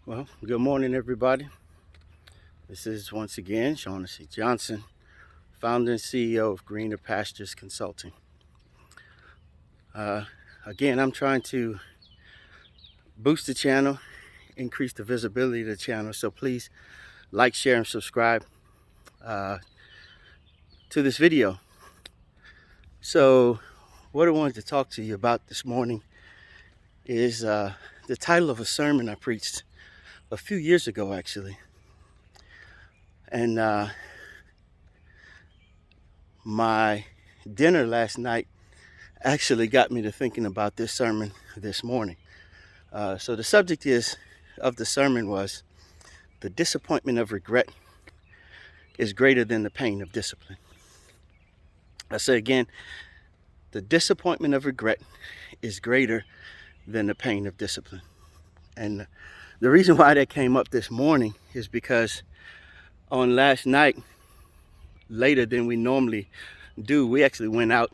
Well, good morning, everybody. This is once again Shaughnessy Johnson, founder and CEO of Greener Pastures Consulting. Uh, Again, I'm trying to boost the channel, increase the visibility of the channel. So please like, share, and subscribe uh, to this video. So, what I wanted to talk to you about this morning is the title of a sermon I preached a few years ago, actually. And my dinner last night actually got me to thinking about this sermon this morning. So the subject of the sermon was the disappointment of regret is greater than the pain of discipline. I say again, the disappointment of regret is greater than the pain of discipline. And the reason why that came up this morning is because on last night, later than we normally do, we actually went out,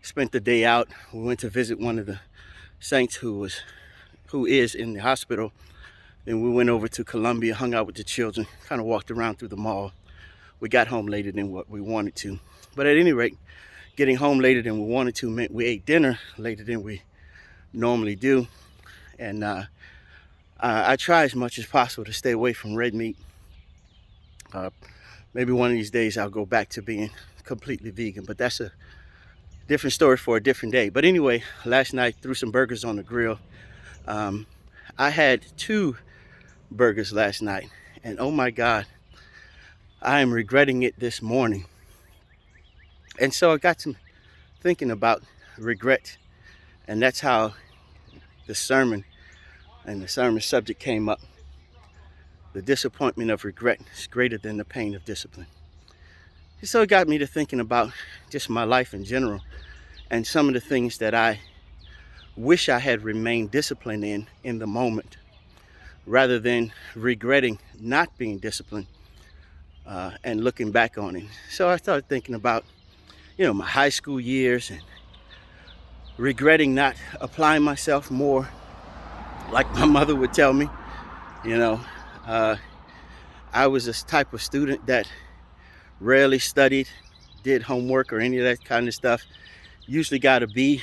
spent the day out. We went to visit one of the saints who is in the hospital. Then we went over to Columbia, hung out with the children, kind of walked around through the mall. We got home later than what we wanted to. But at any rate, getting home later than we wanted to meant we ate dinner later than we normally do. And I try as much as possible to stay away from red meat. Maybe one of these days I'll go back to being completely vegan, but that's a different story for a different day. But anyway, last night threw some burgers on the grill. I had 2 burgers last night, and oh my God, I am regretting it this morning. And so I got to thinking about regret, and that's how the sermon and the sermon subject came up. The disappointment of regret is greater than the pain of discipline. And so it got me to thinking about just my life in general and some of the things that I wish I had remained disciplined in the moment, rather than regretting not being disciplined and looking back on it. So I started thinking about, my high school years and regretting not applying myself more, like my mother would tell me. I was this type of student that rarely studied, did homework or any of that kind of stuff. Usually got a B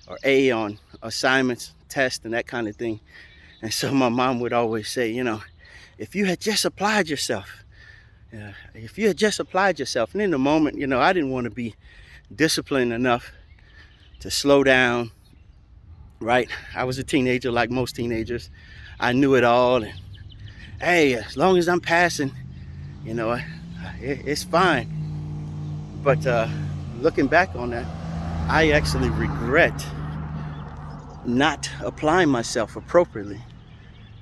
or A on assignments, tests, and that kind of thing. And so my mom would always say, if you had just applied yourself, and in the moment, I didn't want to be disciplined enough to slow down, right? I was a teenager like most teenagers. I knew it all. And hey, as long as I'm passing, it's fine. But looking back on that, I actually regret not applying myself appropriately,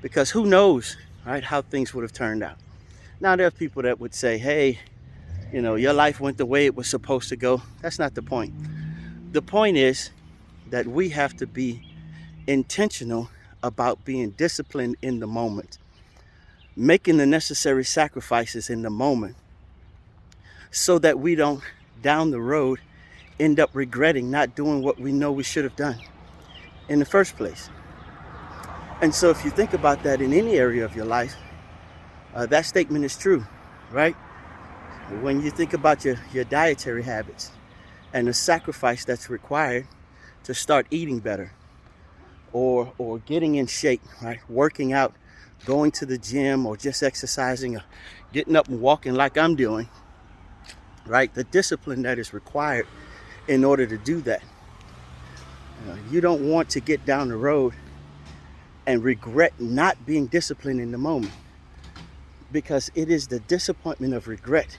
because who knows, right, how things would have turned out. Now, there are people that would say, hey, your life went the way it was supposed to go. That's not the point. The point is that we have to be intentional about being disciplined in the moment, making the necessary sacrifices in the moment, so that we don't, down the road, end up regretting not doing what we know we should have done in the first place. And so if you think about that in any area of your life, that statement is true, right? When you think about your dietary habits and the sacrifice that's required to start eating better, or getting in shape, right? Working out, going to the gym, or just exercising, or getting up and walking like I'm doing, right? The discipline that is required in order to do that. You don't want to get down the road and regret not being disciplined in the moment, because it is the disappointment of regret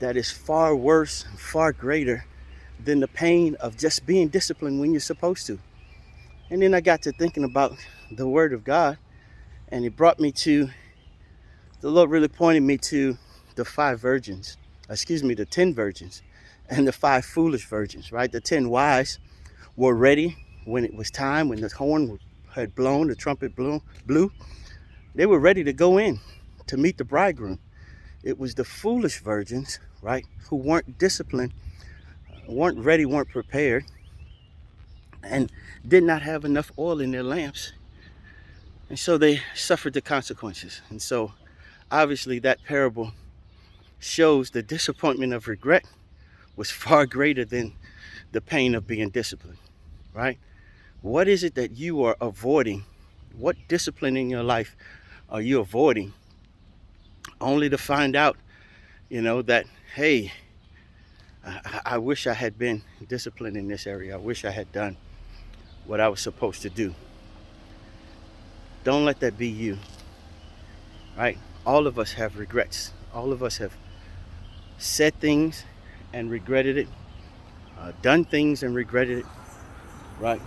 that is far worse and far greater than the pain of just being disciplined when you're supposed to. And then I got to thinking about the Word of God, and the Lord really pointed me to the 10 virgins, and the 5 foolish virgins, right? The 10 wise were ready when it was time, when the horn had blown, the trumpet blew. They were ready to go in to meet the bridegroom. It was the foolish virgins, right, who weren't disciplined, weren't ready, weren't prepared, and did not have enough oil in their lamps And so they suffered the consequences. And so obviously that parable shows the disappointment of regret was far greater than the pain of being disciplined, right? What is it that you are avoiding? What discipline in your life are you avoiding only to find out, that, hey, I wish I had been disciplined in this area. I wish I had done what I was supposed to do. Don't let that be you, right? All of us have regrets. All of us have said things and regretted it, done things and regretted it, right?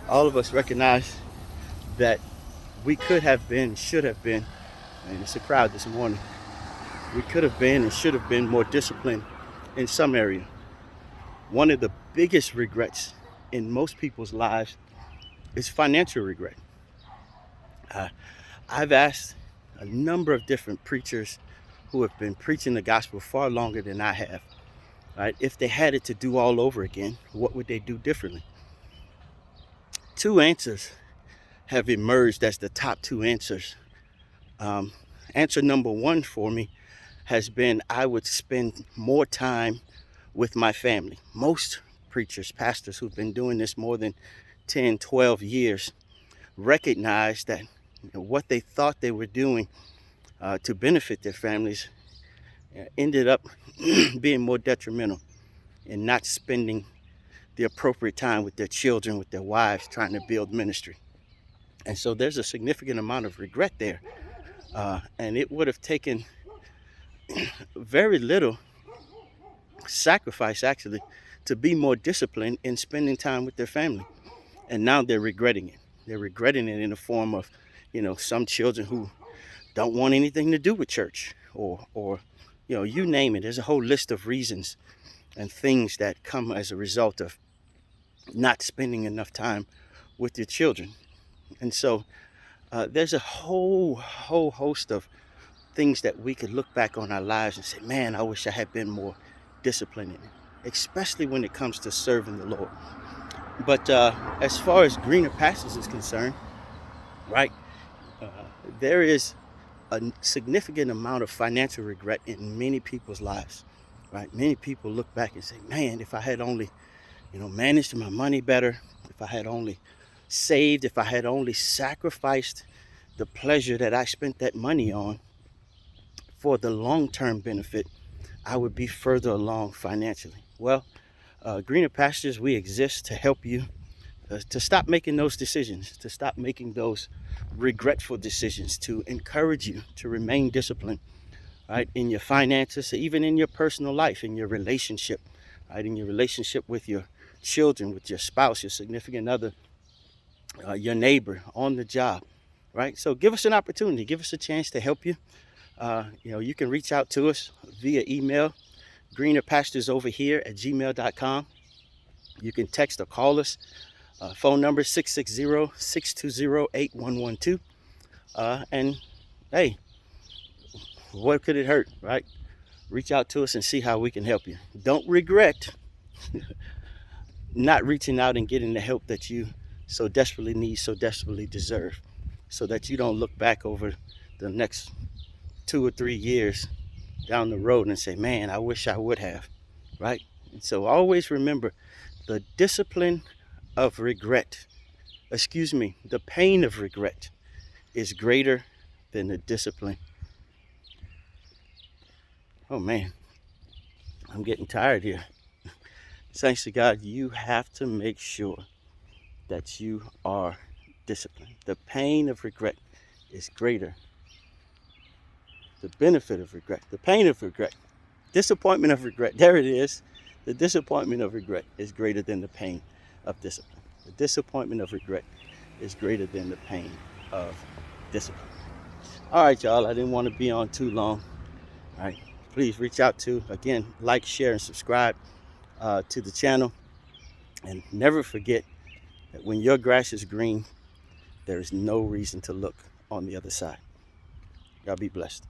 All of us recognize that we could have been, should have been, and it's a crowd this morning, we could have been and should have been more disciplined in some area. One of the biggest regrets in most people's lives is financial regret. I've asked a number of different preachers who have been preaching the gospel far longer than I have, right? If they had it to do all over again, what would they do differently? Two answers have emerged as the top two answers. Answer number one for me has been I would spend more time with my family. Most preachers, pastors who've been doing this more than 10, 12 years recognize that what they thought they were doing to benefit their families ended up being more detrimental and not spending the appropriate time with their children, with their wives, trying to build ministry. And so there's a significant amount of regret there. And it would have taken very little sacrifice, actually, to be more disciplined in spending time with their family. And now they're regretting it. They're regretting it in the form of, some children who don't want anything to do with church or you name it. There's a whole list of reasons and things that come as a result of not spending enough time with your children. And so there's a whole host of things that we could look back on our lives and say, man, I wish I had been more disciplined in it, especially when it comes to serving the Lord. But as far as greener pastures is concerned, right, there is a significant amount of financial regret in many people's lives, right? Many people look back and say, man, if I had only, managed my money better, if I had only saved, if I had only sacrificed the pleasure that I spent that money on for the long-term benefit, I would be further along financially. Well, Greener Pastures, we exist to help you to stop making those decisions, to stop making those regretful decisions, to encourage you to remain disciplined, right, in your finances, even in your personal life, in your relationship, right, in your relationship with your children, with your spouse, your significant other, your neighbor, on the job, right? So give us an opportunity, give us a chance to help you. You can reach out to us via email, greenerpasturesoverhere@gmail.com. You can text or call us. Phone number 660-620-8112. And hey, what could it hurt, right? Reach out to us and see how we can help you. Don't regret not reaching out and getting the help that you so desperately need, so desperately deserve, so that you don't look back over the next 2 or 3 years down the road and say, man, I wish I would have, right? And so always remember, the discipline of regret, the pain of regret is greater than the discipline. Oh man, I'm getting tired here. Thanks to God, you have to make sure that you are disciplined. The pain of regret is greater. The benefit of regret, the pain of regret, disappointment of regret, there it is. The disappointment of regret is greater than the pain of discipline. The disappointment of regret is greater than the pain of discipline. All right, y'all, I didn't want to be on too long. All right, please reach out to, again, like, share, and subscribe to the channel. And never forget that when your grass is green, there is no reason to look on the other side. Y'all be blessed.